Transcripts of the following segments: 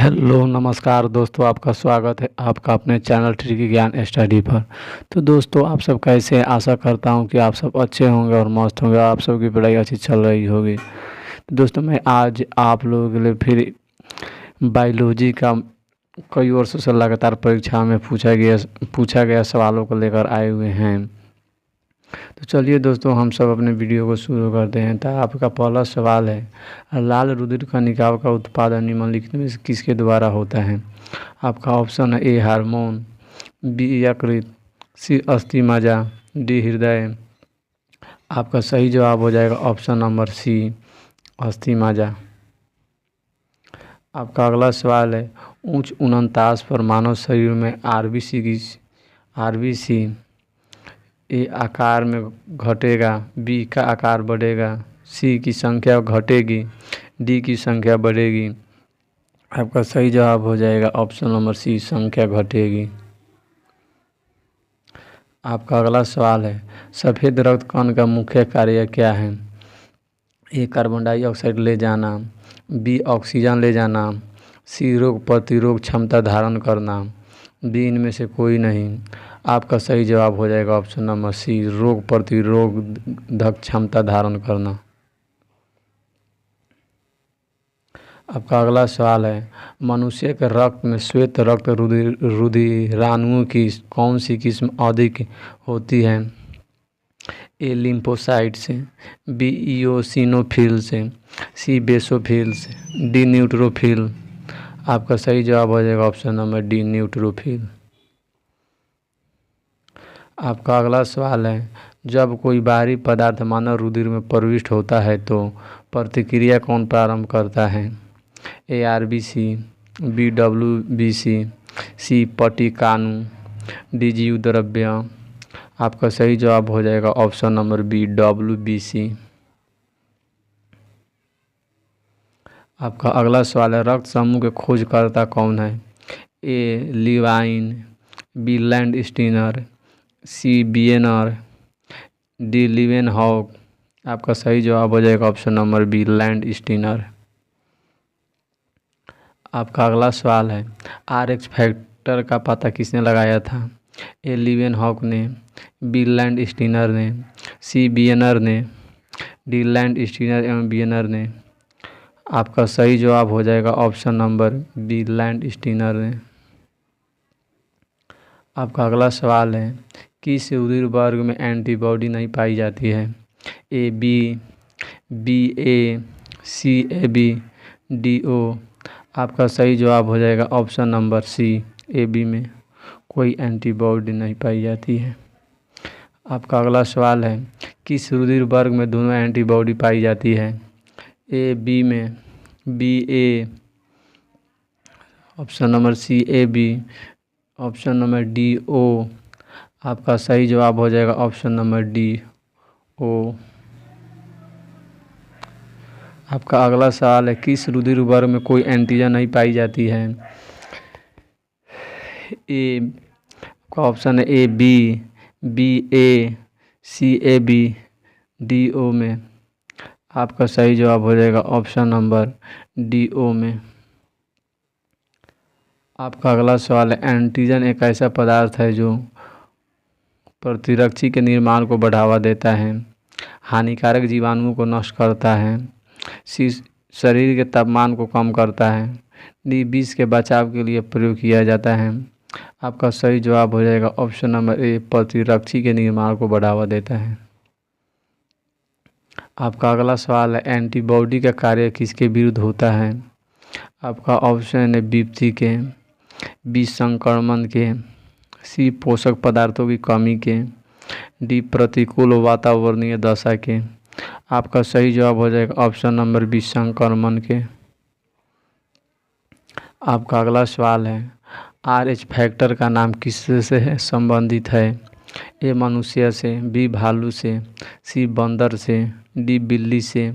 Hello नमस्कार दोस्तों, आपका स्वागत है आपका अपने चैनल ट्रिकी ज्ञान स्टडी पर। तो दोस्तों, आप सब कैसे हैं? आशा करता हूं कि आप सब अच्छे होंगे और मस्त होंगे, आप सबकी पढ़ाई अच्छी चल रही होगी। तो दोस्तों, मैं आज आप लोगों के लिए फिर बायोलॉजी का कई वर्षों से लगातार परीक्षा में पूछा गया सवालों को लेकर आए हुए हैं। तो चलिए दोस्तों, हम सब अपने वीडियो को शुरू करते हैं। तो आपका पहला सवाल है, लाल रुधिर कणिकाओं का उत्पादन निम्नलिखित में से किसके द्वारा होता है? आपका ऑप्शन है ए हार्मोन, बी यकृत, सी अस्थि मज्जा, डी हृदय। आपका सही जवाब हो जाएगा ऑप्शन नंबर सी अस्थि मज्जा। आपका अगला सवाल है, उच्च 49 पर मानव शरीर में आरबीसी ए आकार में घटेगा, बी का आकार बढ़ेगा, सी की संख्या घटेगी, डी की संख्या बढ़ेगी। आपका सही जवाब हो जाएगा ऑप्शन नंबर सी संख्या घटेगी। आपका अगला सवाल है, सफ़ेद रक्त कण का मुख्य कार्य क्या है? ए कार्बन डाइऑक्साइड ले जाना, बी ऑक्सीजन ले जाना, सी रोग प्रतिरोध क्षमता धारण करना, डी इनमें से कोई नहीं। आपका सही जवाब हो जाएगा ऑप्शन नंबर सी रोग प्रतिरोधक क्षमता धारण करना। आपका अगला सवाल है, मनुष्य के रक्त में श्वेत रक्त रुधिराणुओं की कौन सी किस्म अधिक होती है? ए लिम्फोसाइट से, बी इओसिनोफिल से, सी बेसोफिल से, डी न्यूट्रोफिल। आपका सही जवाब हो जाएगा ऑप्शन नंबर डी न्यूट्रोफिल। आपका अगला सवाल है, जब कोई बाहरी पदार्थ मानव रुधिर में प्रविष्ट होता है तो प्रतिक्रिया कौन प्रारंभ करता है? ए आरबीसी, बी डब्ल्यूबीसी, सी पटिकाणु, डी जीव द्रव्य। आपका सही जवाब हो जाएगा ऑप्शन नंबर बी डब्ल्यूबीसी। आपका अगला सवाल है, रक्त समूह के खोजकर्ता कौन है? A Levine, B Landsteiner, C Biener, D Leeuwenhoek. आपका सही जवाब हो जाएगा option number B Landsteiner. आपका अगला सवाल है, RH फैक्टर का पता किसने लगाया था? ए लीवेनहॉक ने, बी लैंड स्टीनर ने, सी बियनर ने, डी लैंड स्टीनर एवं बियनर ने। आपका सही जवाब हो जाएगा option number B Landsteiner ने। आपका अगला सवाल है, किस रुधिर वर्ग में एंटीबॉडी नहीं पाई जाती है? A B A, C A B, D O. आपका सही जवाब हो जाएगा option number C A B में कोई एंटीबॉडी नहीं पाई जाती है। आपका अगला सवाल है, किस रुधिर वर्ग में दोनों एंटीबॉडी पाई जाती है? ए बी में, B A, option number C A B, option number D O. आपका सही जवाब हो जाएगा ऑप्शन नंबर डी ओ। आपका अगला सवाल है, किस रुधिर वर्ग में कोई एंटीजन नहीं पाई जाती है? ए का ऑप्शन है A B A, C A B, D O में। आपका सही जवाब हो जाएगा ऑप्शन नंबर डी ओ में। आपका अगला सवाल है, एंटीजन एक ऐसा पदार्थ है जो प्रतिरक्षी के निर्माण को बढ़ावा देता है, हानिकारक जीवाणुओं को नष्ट करता है, शरीर के तापमान को कम करता है, डी विष के बचाव के लिए प्रयोग किया जाता है। आपका सही जवाब हो जाएगा ऑप्शन नंबर ए प्रतिरक्षी के निर्माण को बढ़ावा देता है। आपका अगला सवाल है, एंटीबॉडी का कार्य किसके विरुद्ध होता है? आपका ऑप्शन है विपत्ति के, बी संक्रमण के, सी पोषक पदार्थों की कमी के, डी प्रतिकूल वातावरणीय दशा के। आपका सही जवाब हो जाएगा ऑप्शन नंबर बी संक्रमण के। आपका अगला सवाल है, RH फैक्टर का नाम किससे संबंधित है? ए मनुष्य से, बी भालू से, सी बंदर से, डी बिल्ली से।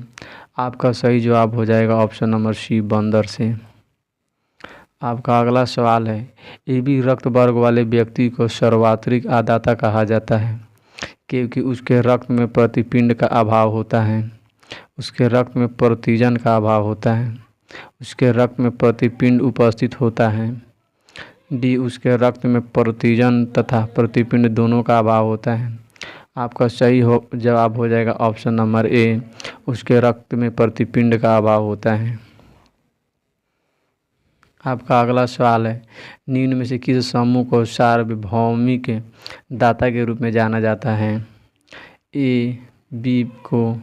आपका सही जवाब हो जाएगा ऑप्शन नंबर सी बंदर से। आपका अगला सवाल है, AB रक्त वर्ग वाले व्यक्ति को सर्वाधिक आदाता कहा जाता है क्योंकि उसके रक्त में प्रतिपिंड का अभाव होता है, उसके रक्त में प्रोटीजन का अभाव होता है, उसके रक्त में प्रतिपिंड उपस्थित होता है। डी, उसके रक्त में प्रोटीजन तथा प्रतिपिंड दोनों का अभाव होता है। आपका सही जवाब हो जाएगा ऑप्शन नंबर ए, उसके रक्त में प्रतिपिंड का अभाव होता है। आपका अगला सवाल है, निम्न में से किस समूह को सार्वभौमिक दाता के रूप में जाना जाता है? ए बी को,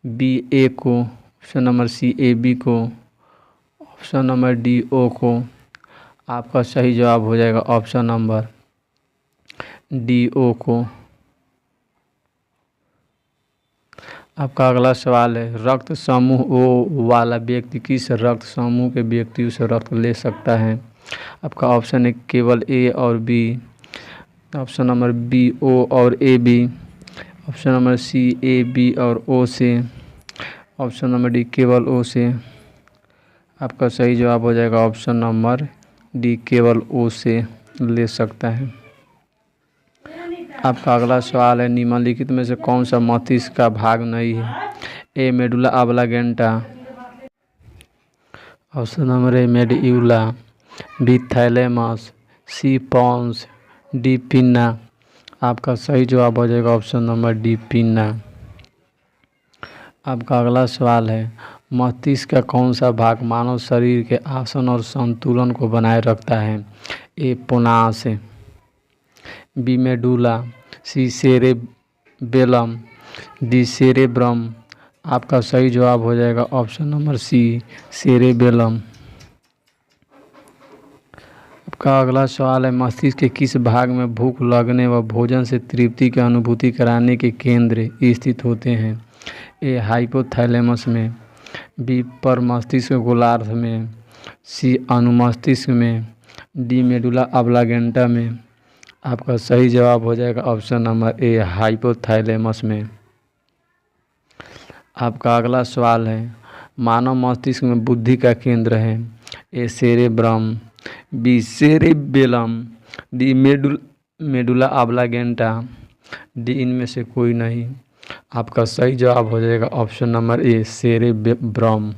बी ए को, option number C A B को, ऑप्शन नंबर डी ओ को। आपका सही जवाब हो जाएगा ऑप्शन नंबर डी ओ को। आपका अगला सवाल है, रक्त समूह ओ वाला व्यक्ति किस रक्त समूह के व्यक्तियों से रक्त ले सकता है? आपका ऑप्शन है केवल ए और B, option number B O और A B, option number C A B और ओ से, ऑप्शन नंबर डी केवल ओ से। आपका सही जवाब हो जाएगा ऑप्शन नंबर डी केवल ओ से ले सकता है। आपका अगला सवाल है, निम्नलिखित में से कौन सा मस्तिष्क का भाग नहीं है? A medulla oblongata, option number A medulla, B thalamus, C pons, D pinna. आपका सही जवाब हो जाएगा ऑप्शन नंबर डी पिन्ना। आपका अगला सवाल है, मस्तिष्क का कौन सा भाग मानव शरीर के आसन और संतुलन को बनाए रखता है? ए पोनास, बी मेडुला, सी सेरेबेलम, डी सेरेब्रम। आपका सही जवाब हो जाएगा ऑप्शन नंबर सी सेरेबेलम। आपका अगला सवाल है, मस्तिष्क के किस भाग में भूख लगने व भोजन से तृप्ति की अनुभूति कराने के केंद्र स्थित होते हैं? ए हाइपोथैलेमस में, बी परमस्तिष्क गोलार्ध में, सी अनुमस्तिष्क में, डी मेडुला ऑब्लांगेटा में। आपका सही जवाब हो जाएगा ऑप्शन नंबर ए हाइपोथैलेमस में। आपका अगला सवाल है, मानव मस्तिष्क में बुद्धि का केंद्र है? A cerebrum, B cerebellum, D medulla oblongata, D इनमें से कोई नहीं। आपका सही जवाब हो जाएगा ऑप्शन नंबर ए सेरेब्रम।